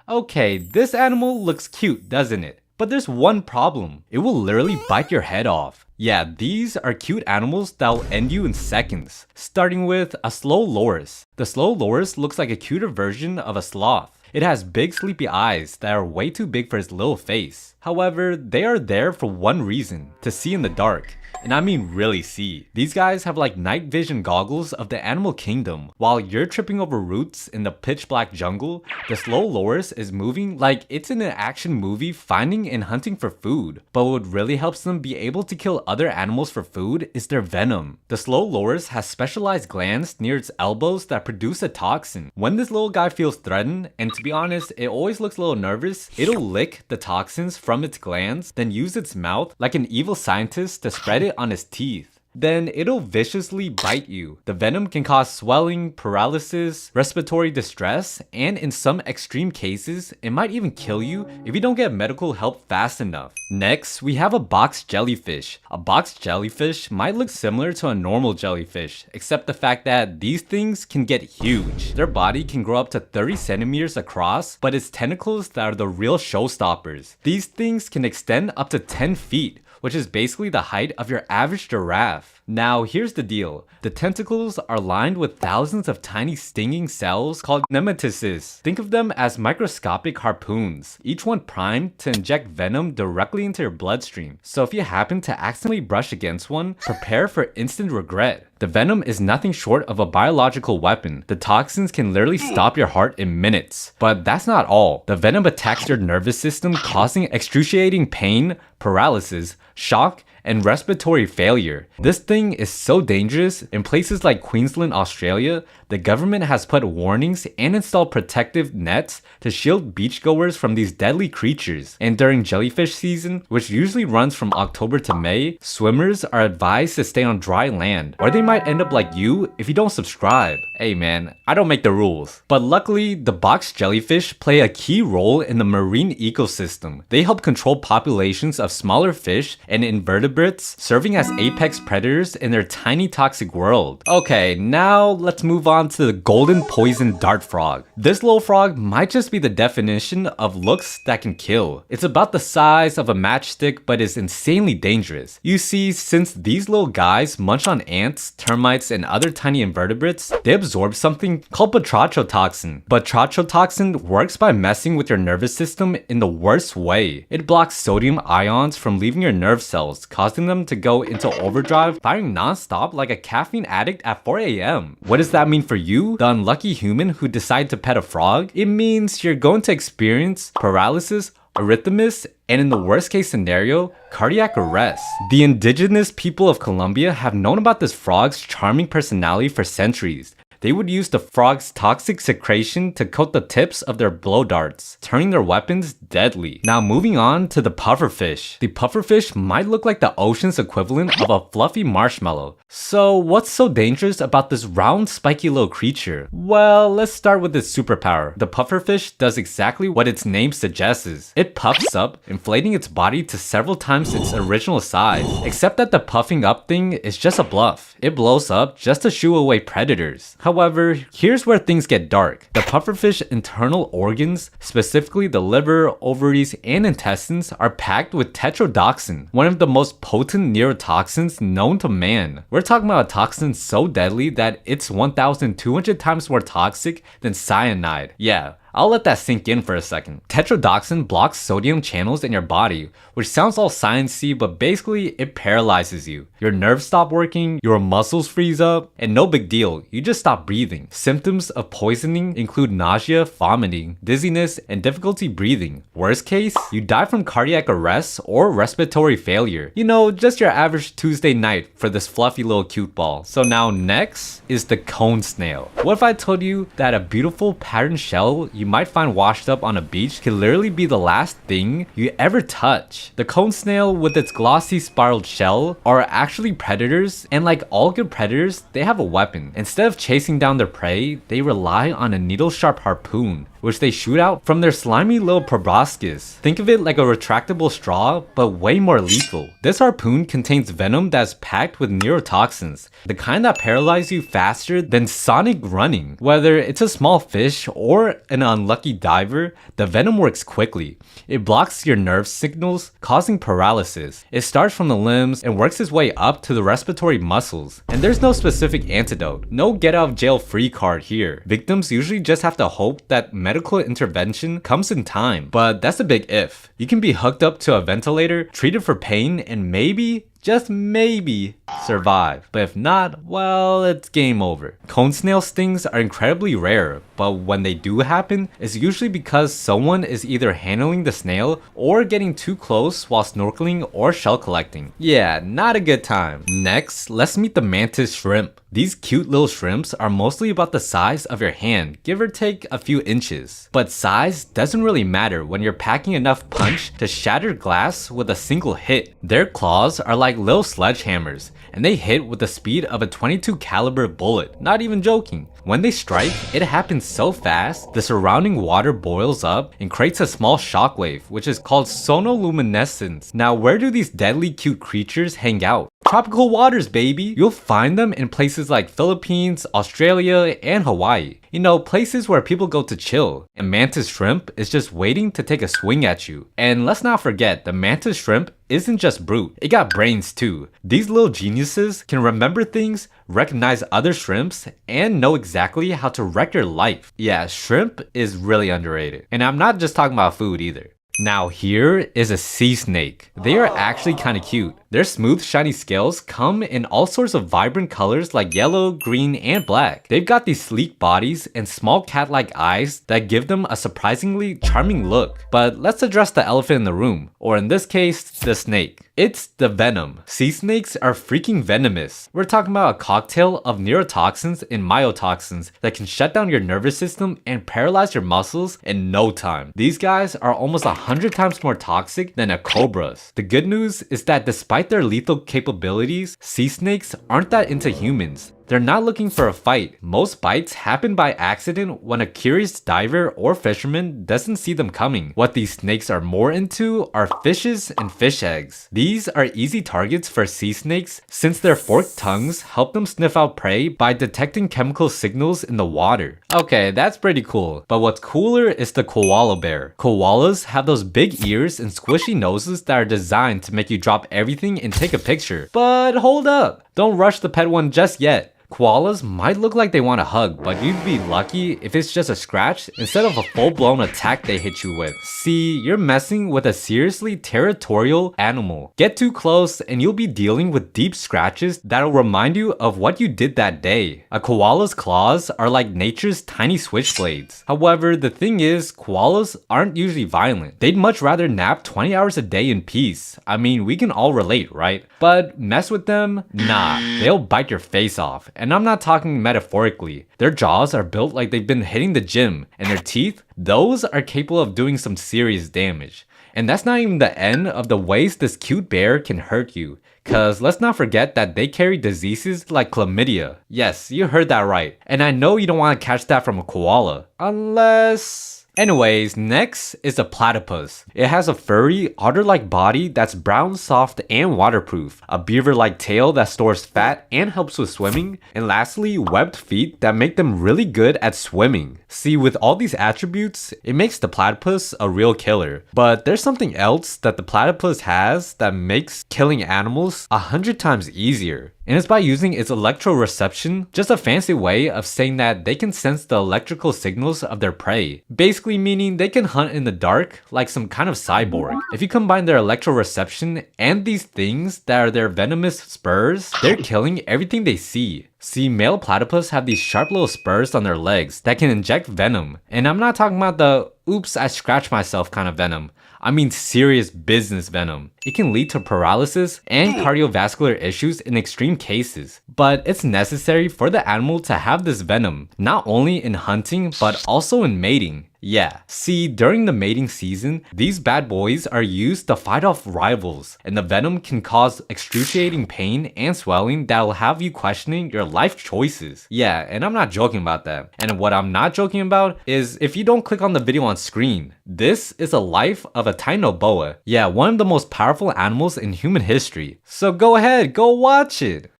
Okay, this animal looks cute, doesn't it? But there's one problem. It will literally bite your head off. Yeah, these are cute animals that will end you in seconds. Starting with a slow loris. The slow loris looks like a cuter version of a sloth. It has big sleepy eyes that are way too big for its little face. However, they are there for one reason, to see in the dark. And I mean really see. These guys have like night vision goggles of the animal kingdom. While you're tripping over roots in the pitch black jungle, the slow loris is moving like it's in an action movie finding and hunting for food. But what really helps them be able to kill other animals for food is their venom. The slow loris has specialized glands near its elbows that produce a toxin. When this little guy feels threatened, and to be honest, it always looks a little nervous, it'll lick the toxins from its glands, then use its mouth like an evil scientist to spread it on his teeth. Then it'll viciously bite you. The venom can cause swelling, paralysis, respiratory distress, and in some extreme cases, it might even kill you if you don't get medical help fast enough. Next, we have a box jellyfish. A box jellyfish might look similar to a normal jellyfish, except the fact that these things can get huge. Their body can grow up to 30 centimeters across, but it's tentacles that are the real showstoppers. These things can extend up to 10 feet, which is basically the height of your average giraffe. Now, here's the deal. The tentacles are lined with thousands of tiny stinging cells called nematocysts. Think of them as microscopic harpoons, each one primed to inject venom directly into your bloodstream. So if you happen to accidentally brush against one, prepare for instant regret. The venom is nothing short of a biological weapon. The toxins can literally stop your heart in minutes. But that's not all. The venom attacks your nervous system, causing excruciating pain, paralysis, shock, and respiratory failure. This thing is so dangerous. In places like Queensland, Australia, the government has put warnings and installed protective nets to shield beachgoers from these deadly creatures. And during jellyfish season, which usually runs from October to May, swimmers are advised to stay on dry land, or they might end up like you if you don't subscribe. Hey man, I don't make the rules. But luckily, the box jellyfish play a key role in the marine ecosystem. They help control populations of smaller fish and invertebrates, serving as apex predators in their tiny toxic world. Okay, now let's move on to the golden poison dart frog. This little frog might just be the definition of looks that can kill. It's about the size of a matchstick, but is insanely dangerous. You see, since these little guys munch on ants, termites, and other tiny invertebrates, they absorb something called batrachotoxin. Batrachotoxin works by messing with your nervous system in the worst way. It blocks sodium ions from leaving your nerve cells, causing them to go into overdrive, firing non-stop like a caffeine addict at 4 a.m. What does that mean for you, the unlucky human who decide to pet a frog? It means you're going to experience paralysis, arrhythmias, and in the worst case scenario, cardiac arrest. The indigenous people of Colombia have known about this frog's charming personality for centuries. They would use the frog's toxic secretion to coat the tips of their blow darts, turning their weapons deadly. Now moving on to the pufferfish. The pufferfish might look like the ocean's equivalent of a fluffy marshmallow. So what's so dangerous about this round spiky little creature? Well, let's start with its superpower. The pufferfish does exactly what its name suggests. It puffs up, inflating its body to several times its original size. Except that the puffing up thing is just a bluff. It blows up just to shoo away predators. However, here's where things get dark. The pufferfish internal organs, specifically the liver, ovaries, and intestines, are packed with tetrodotoxin, one of the most potent neurotoxins known to man. We're talking about a toxin so deadly that it's 1,200 times more toxic than cyanide. Yeah, I'll let that sink in for a second. Tetrodotoxin blocks sodium channels in your body, which sounds all sciencey, but basically it paralyzes you. Your nerves stop working, your muscles freeze up, and no big deal, you just stop breathing. Symptoms of poisoning include nausea, vomiting, dizziness, and difficulty breathing. Worst case, you die from cardiac arrest or respiratory failure. You know, just your average Tuesday night for this fluffy little cute ball. So now next is the cone snail. What if I told you that a beautiful patterned shell you might find washed up on a beach could literally be the last thing you ever touch? The cone snail with its glossy spiraled shell are actually predators, and like all good predators, they have a weapon. Instead of chasing down their prey, they rely on a needle-sharp harpoon. which they shoot out from their slimy little proboscis. Think of it like a retractable straw, but way more lethal. This harpoon contains venom that's packed with neurotoxins, the kind that paralyze you faster than sonic running. Whether it's a small fish or an unlucky diver, the venom works quickly. It blocks your nerve signals, causing paralysis. It starts from the limbs and works its way up to the respiratory muscles. And there's no specific antidote, no get out of jail free card here. Victims usually just have to hope that medical intervention comes in time, but that's a big if. You can be hooked up to a ventilator, treated for pain, and maybe, just maybe, survive. But if not, well, it's game over. Cone snail stings are incredibly rare, but when they do happen, it's usually because someone is either handling the snail or getting too close while snorkeling or shell collecting. Yeah, not a good time. Next, let's meet the mantis shrimp. These cute little shrimps are mostly about the size of your hand, give or take a few inches. But size doesn't really matter when you're packing enough punch to shatter glass with a single hit. Their claws are like little sledgehammers, and they hit with the speed of a .22 caliber bullet. Not even joking. When they strike, it happens so fast, the surrounding water boils up and creates a small shockwave, which is called sonoluminescence. Now, where do these deadly cute creatures hang out? Tropical waters, baby! You'll find them in places like Philippines, Australia, and Hawaii. You know, places where people go to chill. And mantis shrimp is just waiting to take a swing at you. And let's not forget, the mantis shrimp isn't just brute, it got brains too. These little geniuses can remember things, recognize other shrimps, and know exactly how to wreck your life. Yeah, shrimp is really underrated. And I'm not just talking about food either. Now here is a sea snake. They are actually kinda cute. Their smooth, shiny scales come in all sorts of vibrant colors like yellow, green, and black. They've got these sleek bodies and small cat-like eyes that give them a surprisingly charming look. But let's address the elephant in the room, or in this case, the snake. It's the venom. Sea snakes are freaking venomous. We're talking about a cocktail of neurotoxins and myotoxins that can shut down your nervous system and paralyze your muscles in no time. These guys are almost 100 times more toxic than a cobra's. The good news is that despite their lethal capabilities, sea snakes aren't that into humans. They're not looking for a fight. Most bites happen by accident when a curious diver or fisherman doesn't see them coming. What these snakes are more into are fishes and fish eggs. These are easy targets for sea snakes since their forked tongues help them sniff out prey by detecting chemical signals in the water. Okay, that's pretty cool. But what's cooler is the koala bear. Koalas have those big ears and squishy noses that are designed to make you drop everything and take a picture. But hold up, don't rush the pet one just yet. Koalas might look like they want a hug, but you'd be lucky if it's just a scratch instead of a full-blown attack they hit you with. See, you're messing with a seriously territorial animal. Get too close and you'll be dealing with deep scratches that'll remind you of what you did that day. A koala's claws are like nature's tiny switchblades. However, the thing is, koalas aren't usually violent. They'd much rather nap 20 hours a day in peace. I mean, we can all relate, right? But mess with them? Nah, they'll bite your face off. And I'm not talking metaphorically. Their jaws are built like they've been hitting the gym, and their teeth, those are capable of doing some serious damage. And that's not even the end of the ways this cute bear can hurt you. Cause let's not forget that they carry diseases like chlamydia. Yes, you heard that right. And I know you don't want to catch that from a koala. Unless... Anyways, next is the platypus. It has a furry, otter-like body that's brown, soft, and waterproof, a beaver-like tail that stores fat and helps with swimming, and lastly, webbed feet that make them really good at swimming. See, with all these attributes, it makes the platypus a real killer. But there's something else that the platypus has that makes killing animals 100 times easier. And it's by using its electroreception, just a fancy way of saying that they can sense the electrical signals of their prey. Basically meaning they can hunt in the dark like some kind of cyborg. If you combine their electroreception and these things that are their venomous spurs, they're killing everything they see. See, male platypus have these sharp little spurs on their legs that can inject venom. And I'm not talking about the oops, I scratched myself kind of venom. I mean serious business venom. It can lead to paralysis and cardiovascular issues in extreme cases. But it's necessary for the animal to have this venom, not only in hunting but also in mating. Yeah, see, during the mating season, these bad boys are used to fight off rivals, and the venom can cause excruciating pain and swelling that'll have you questioning your life choices. Yeah, and I'm not joking about that. And what I'm not joking about is if you don't click on the video on screen, this is a life of a Tainoboa. Yeah, one of the most powerful animals in human history. So go ahead, go watch it!